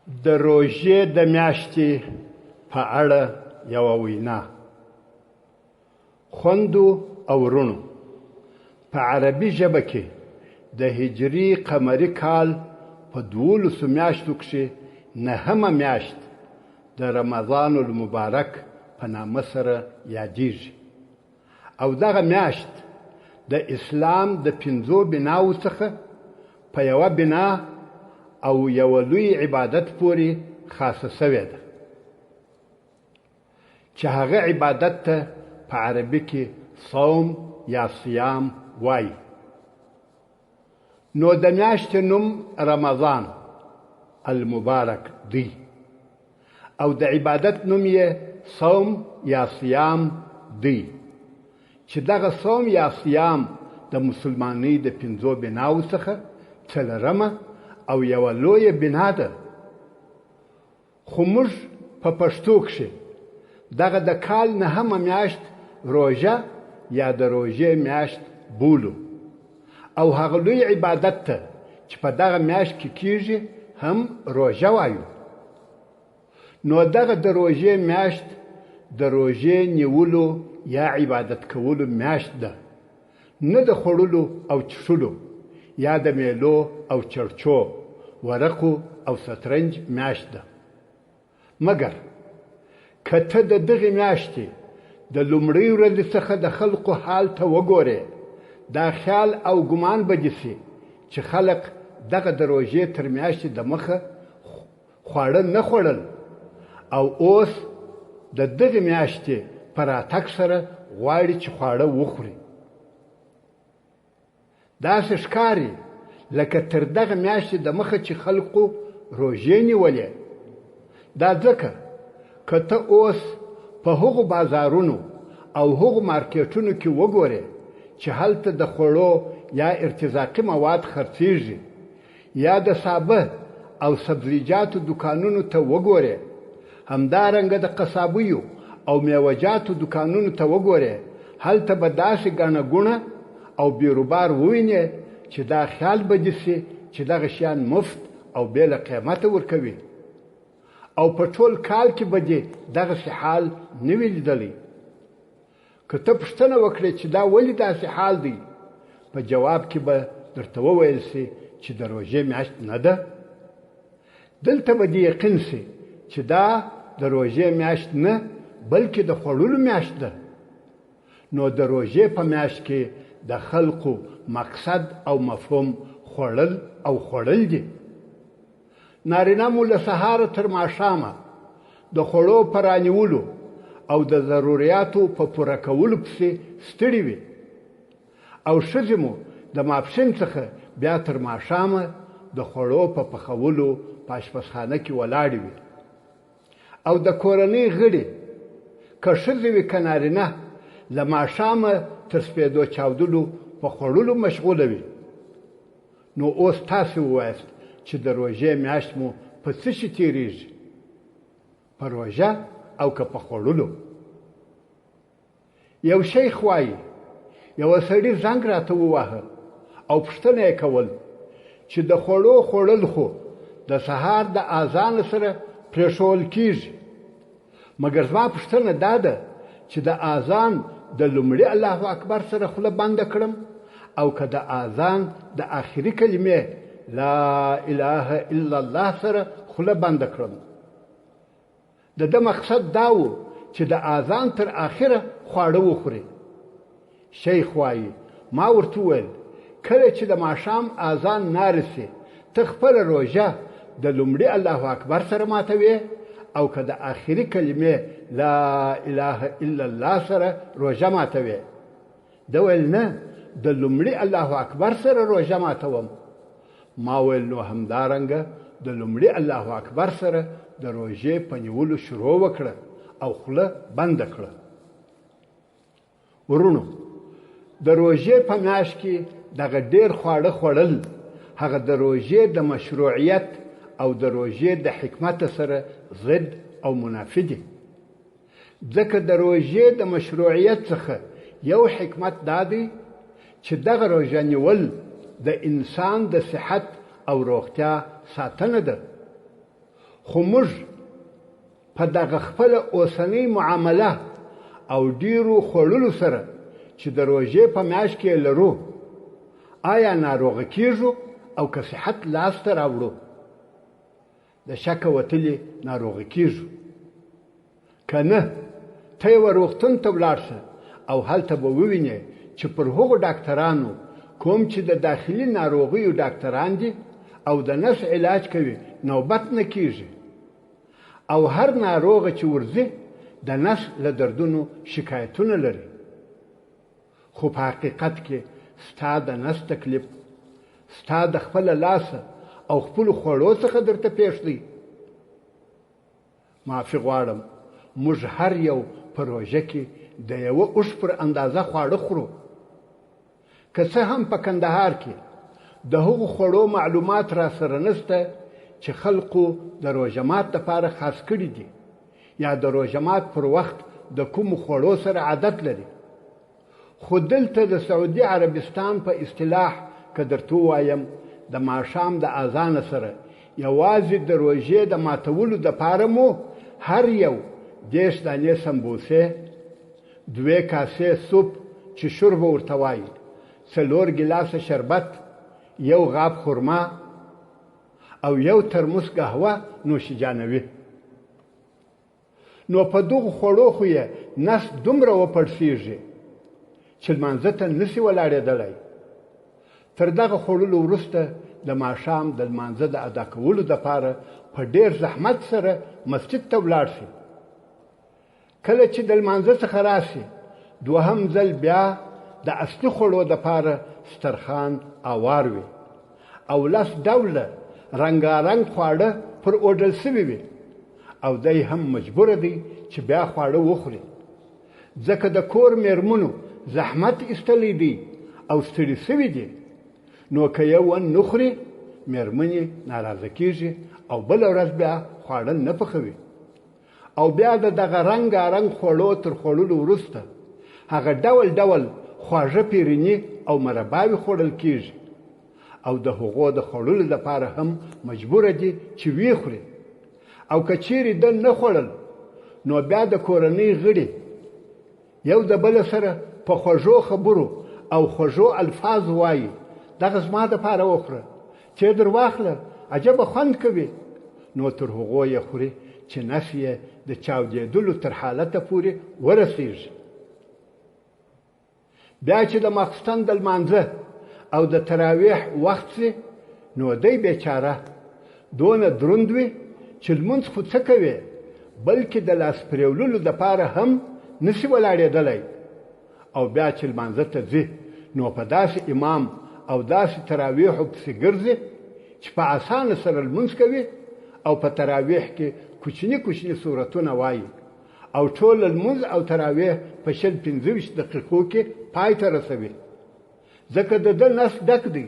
د روژې د میاشتې په اړه یوه وینا. خوندو او ورونو، په عربي ژبه کې د هجري قمري کال په 12 میاشتو کښې 9مه میاشت د رمضان المبارک په نامه سره یادیږي، او دغه میاشت د اسلام د 5 بناو څخه په یوه بنا او یو لوی عبادت پورې خاصه شوې ده، چې هغه عبادت ته په عربي کې صوم یا صیام وایي. نو د میاشتې نوم رمضان المبارک دی، او د عبادت نوم یې صوم یا صیام دی، چې دغه صوم یا صیام د مسلمانۍ د 5 بناو څخه څلرمه او یوه لویه بنا ده. خو موږ په پښتو کښې دغه د کال 9مه میاشت روژه یا د روژې میاشت بولو، او هغه لوی عبادت ته چې په دغه میاشت کې کیږي هم روژه وایو. نو دغه د روژې میاشت د روژې نیولو یا عبادت کولو میاشت ده، نه د خوړلو او چښلو یا د میلو او چرچو، ورقو او سترنج میاشت ده. مګر که ته د دغې میاشتې د لومړۍ ورځې څخه د خلقو حال ته وګورې، دا خیال او ګمان به دې سي چې خلق دغه د روژې تر میاشتې د مخه خواړه نه خوړل، او اوس د دغې میاشتې په راتګ سره غواړي چې خواړه وخوري. داسې ښکاري لکه تر دغه میاشتې د مخه چې خلقو روژې نیولې. دا ځکه که ته اوس په هغو بازارونو او هغو مارکیټونو کې وګورې چې هلته د خوړو یا ارتزاقي مواد خرڅېږي، یا د سابه او سبزیجاتو دکانونو ته وګورې، همدارنګه د قصابیو او میوه‌جاتو دکانونو ته وګورې، هلته به داسې ګڼه ګوڼه او بیروبار ووینې چې دا خیال به دې سي چې دغه شیان مفت او بې له قیمته ورکوي، او په ټول کال کې به دې دغسې حال نه وي لیدلی. که ته پوښتنه وکړې چې دا ولې داسې حال دی، په جواب کې به درته وویل سي چې د روژې میاشت نه ده. دلته به دې یقین سي چې دا د روژې میاشت نه بلکې د خوړلو میاشت ده. نو د روژې په میاشت کې د خلقو مقصد او مفهوم خوړل او خوړل دي. نارینه مو له سهاره تر ماښامه د خوړو په رانیولو او د ضروریاتو په پوره کولو پسې ستړي وي، او ښځې مو د ماپښین څخه بیا تر ماښامه د خوړو په پخولو په اشپزخانه کې ولاړې وي، او د کورنۍ غړي که ښځې وي که نارینه له ماښامه تر سپېدو چاودلو په خوړلو مشغوله وي. نو اوس تاسې ووایاست چې د روژې میاشت مو په څه شي تېرېږي، په روژه او که په خوړلو؟ یو شیخ وایي یوه سړي زنګ راته وواهه او پوښتنه یې کول چې د خوړو خوړل خو د سهار د اذان سره پرېښول کېږي، مګر زما پوښتنه دا ده چې د اذان د لومړي الله اکبر سره خوله بنده کړم، او که د اذان د آخري کلمې لا اله الا الله سره خوله بنده کړم؟ د ده مقصد دا و چې د اذان تر آخره خواړه وخوري. شیخ وایي ما ورته وویل کله چې د ماښام اذان نارسي، ته خپله روژه د لومړي الله اکبر سره ماتوې، او که د آخري کلمې لا اله الا الله سره روژه ماتوې؟ ده ویل نه، د لومړي الله اکبر سره روژه ماتوم. ما ویل نو همدارنګه د لومړي الله اکبر سره د روژې په نیولو شروع وکړه او خوله بنده کړه. ورونو، د روژې په میاشت کې دغه ډېر خواړه خوړل هغه د روژې د مشروعیت او د روژې د حکمت سره ضد او منافي دي. ځکه د روژې د مشروعیت څخه یو حکمت دا دی چې دغه روژه نیول د انسان د صحت او روغتیا ساتنه ده، خو موږ په دغه خپله اوسنۍ معامله او ډیرو خوړلو سره چې د روژې په میاشت کې لرو آیا ناروغه کیږو او که صحت لاسته راوړو؟ د شکه وتلې ناروغه کیږو. که نه ته یوه روغتون ته ولاړ شه او هلته به ووینې چې پر هغو ډاکټرانو کوم چې د داخلي ناروغیو ډاکټران دي او د نس علاج کوي نوبت نه کیږي، او هر ناروغه چې ورځي د نس له دردونو شکایتونه لري. خو په حقیقت کې ستا د نس تکلیف ستا د خپله لاسه او خپلو خوړو څخه درته پېښ دی. معافي غواړم، موږ هر یو په روژه کې د یوه اوښ پر اندازه خواړه خورو. که څه هم په کندهار کې د هغو خوړو معلومات را سره نشته چې خلقو د روژه مات دپاره خاص کړي دي یا د روژه مات پر وخت د کومو خوړو سره عادت لري. خو دلته د سعودي عربستان په اصطلاح که درته ووایم د ماښام د اذان سره یوازې د روژې د ماتولو دپاره مو هر یو 10 دانې سمبوسې، 2 کاسې سوپ چې شرب ورته وایي، 4 ګیلاسه شربت، 1 غاب خرما او 1 ترموس قهوه نوشیجانوي. نو په دغو خوړو خو یې نس دومره وپړسېږي چې لمانځه ته نسي ولاړېدلی. تر دغه خوړلو وروسته د ماښام د لمانځه د ادا کولو دپاره په ډېر زحمت سره مسجد ته ولاړ شي. کله چې د لمانځه څخه راسي دوهم ځل بیا د اصلي خوړو دپاره سترخان اوار وي او 10 ډوله رنګارنګ خواړه پر اوډل سوي وي او دی هم مجبوره دی چې بیا خواړه وخوري، ځکه د کور میرمنو زحمت ایستلی دی او ستړي سوي دي. نو که یو نه خوري میرمنې ناراضه کیږي او بله ورځ بیا خواړه نه پخوي او بیا د دغه رنګارنګ خوړو تر خوړلو وروسته هغه ډول ډول خواږه پیریني او مرباوې خوړل کیږي او د هغو د خوړلو لپاره هم مجبوره دي چې ویې خوري. او که چیرې ده نه خوړل نو بیا د کورنۍ غړي یو د بل سره په خوږو خبرو او خوږو الفاظ وایي دغه زما دپاره وخوره، چې در واخله عجبه خوند کوي. نو تر هغو یې خوري چې نس یې د چاودېدلو تر حالته پورې ورسېږي. بیا چې د ماخستن د لمانځه او د تراویح وخت سي نو دی بیچاره دونه دروند وي چې لمونځ خو څه کوي بلکې د لاس پرېوللو دپاره هم نسي ولاړېدلی. او بیا چې لمانځه ته ځي نو په داسې امام او داسې تراویحو پسې ګرځي چې په اسانه سره لمونځ کوي او په تراویح کې کوچني کوچني سورتونه وایي او ټول لمونځ او تراویح په 25 دقیقو کې پای ته رسوي، ځکه د ده نس ډک دی.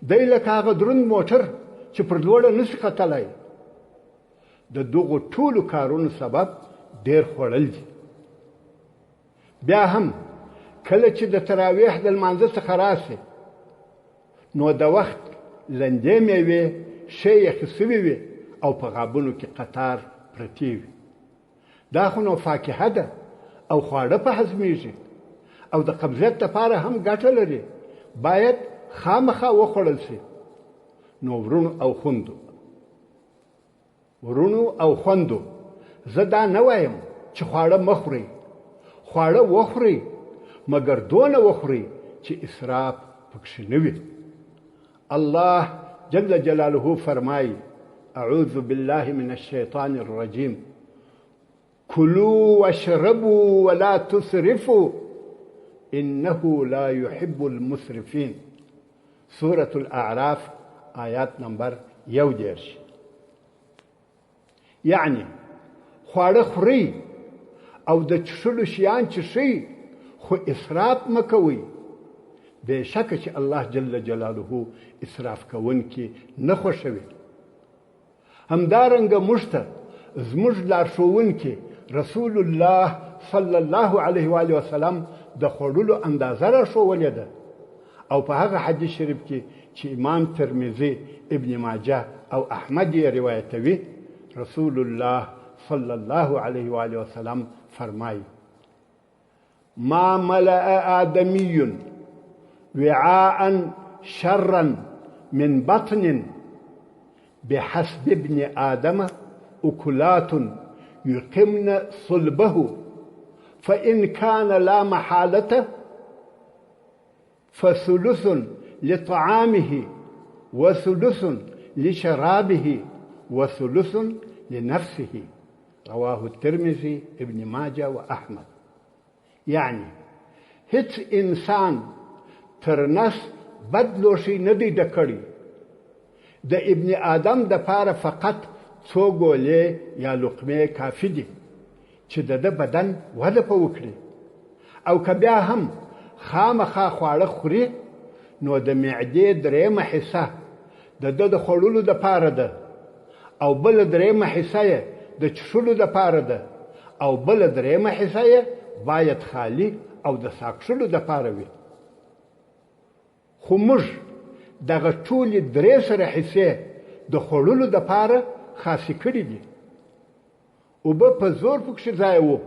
دی لکه هغه دروند موټر چې پر لوړه نسي ختلی. د دغو ټولو کارونو سبب ډېر خوړل دي. بیا هم کله چې د تراویح د لمانځه څخه راسي نو د وخت لندې میوې ښې یخې سوي وي او په غابونو کې قطار پرتې وي. دا خو نو فاکهه ده او خواړه په هضمېږي او د قبضیت دپاره هم ګټه لري، باید خامخا وخوړل شي. نو ورونو او خوندو زه دا نه وایم چې خواړه مه خورئ، خواړه وخورئ مګر دونه وخورئ چې اسراف پکښې نه وي. الله جل جلاله فرمایي اعوذ بالله من الشیطان الرجیم كلوا واشربوا ولا تسرفوا انه لا يحب المسرفين. سورة الاعراف آیات نمبر 11. یعنی خواړه خورئ او د څښلو شیان څښئ خو اسراف مه کوئ. بېشکه چې الله جل جلاله اسراف کوونکي نه خوښوي. همدارنګه موږ ته زموږ لارښوونکي رسول الله صلی الله علیه و آله وسلم د خوړلو اندازه راښولې ده او په هغه حدیث شریف کې چې امام ترمذي، ابن ماجه او احمد یې روایتوي رسول الله صلی الله علیه و آله وسلم فرمایي ما ملأ آدمی وعاء شرا من بطن بحسب ابن آدم أكلات يقمن صلبه فإن كان لا محالة فثلث لطعامه وثلث لشرابه وثلث لنفسه رواه الترمذي ابن ماجه وأحمد. يعني هیڅ انسان تر نس بد لوشي نه دی ډکړي. د ابن آدم د پاره فقط څو ګولې یا لقمې کافي دي چې د بدن وده په وکړي، او که بیا هم خامخا خواړه خوري نو د معدې درېیمه حصه د خوړلو د پاره ده، او بل درېیمه حصه یې د چښلو د پاره ده، او بل درېیمه حصه یې باید خالی او د ساکښلو د پاره وي. خو موږ دغه ټولې درې سره حصې د خوړلو د پاره خاصې کړي دي. اوبه په زور پکښې ځای و،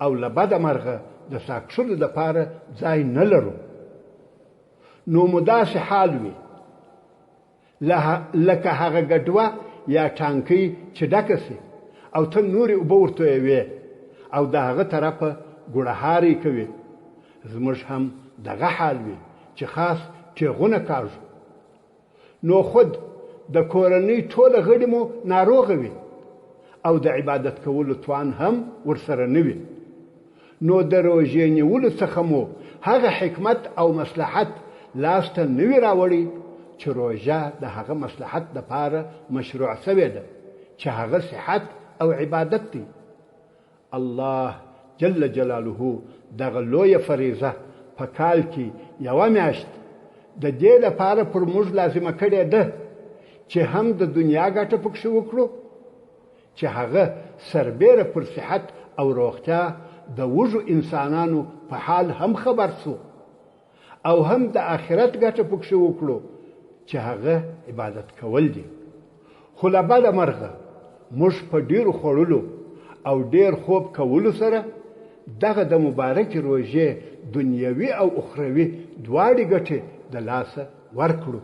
او له بده مرغه د ساکښلو د پاره ځای نه لرو. نو مو داسې حال وي لکه هغه ګډوه یا ټانکۍ چې ډکه سي او ته نورې اوبه ورتویوې او د هغه طرفه ګوړهاری کوي. زموږ هم دغه حال وي چې خاص تیغونه کاږو. نو خود د کورنۍ ټوله غړي مو ناروغه وي او د عبادت کولو توان هم ورسره نه وي. نو د روژې نیولو څخه مو هغه حکمت او مصلحت لاسته نه وي راوړی چې روژه د هغه مصلحت دپاره مشروع سوې ده چې هغه صحت او عبادت دی. الله جل جلاله دغه لویه فریضه په کال کې یوه میاشت د دې لپاره پر موږ لازمه کړې ده چې هم د دنیا ګټه پکښې وکړو، چې هغه سربیره پر صحت او روغتیا د وږو انسانانو په حال هم خبر سو، او هم د آخرت ګټه پکښې وکړو چې هغه عبادت کول دي. خو له بده مرغه موږ په ډیرو خوړلو او ډیر خوب کولو سره دغه د مبارک روژې دنیوي او اخروي دواړې ګټې د لاسه ورکړو.